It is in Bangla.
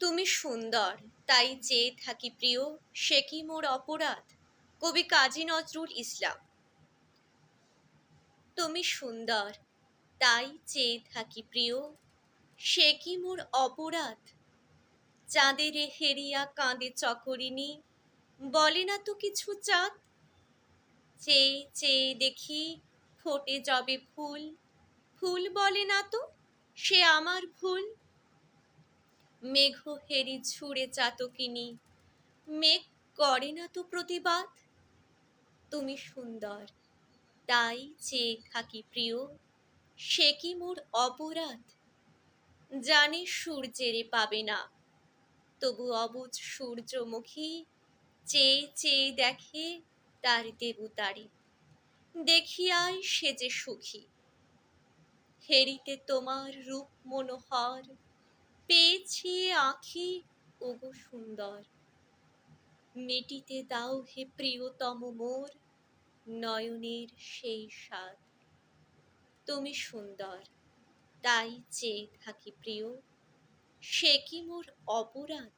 তুমি সুন্দর, তাই চেয়ে থাকি প্রিয়, সে কি মোর অপরাধ। কবি কাজী নজরুল ইসলাম। তুমি সুন্দর, তাই চেয়ে থাকি প্রিয়, সে কি মোর অপরাধ। চাঁদেরে হেরিয়া কাঁদে চকরিনী, বলে না তো কিছু চাঁদ। চেয়ে চেয়ে দেখি ফোটে যবে ফুল, ফুল বলে না তো সে আমার ভুল। মেঘ হেরি ঝুড়ে চাতকিনী, মেঘ করে না তো প্রতিবাদ। তুমি সুন্দর, তাই চেয়ে থাকি প্রিয়, সে কি মোর অপরাধ। জানে সূর্যেরে পাবে না, তবু অবুঝ সূর্যমুখী চেয়ে চেয়ে দেখে তার দেবতারে, দেখিয়াই সে যে সুখী। হেরিতে তোমার রূপ মনোহর, পেয়েছি আঁখি ওগো সুন্দর। মিটিতে দাও হে প্রিয়তম মোর, নয়নের সেই স্বাদ। তুমি সুন্দর, তাই চেয়ে থাকি প্রিয়, সে কি মোর অপরাধ।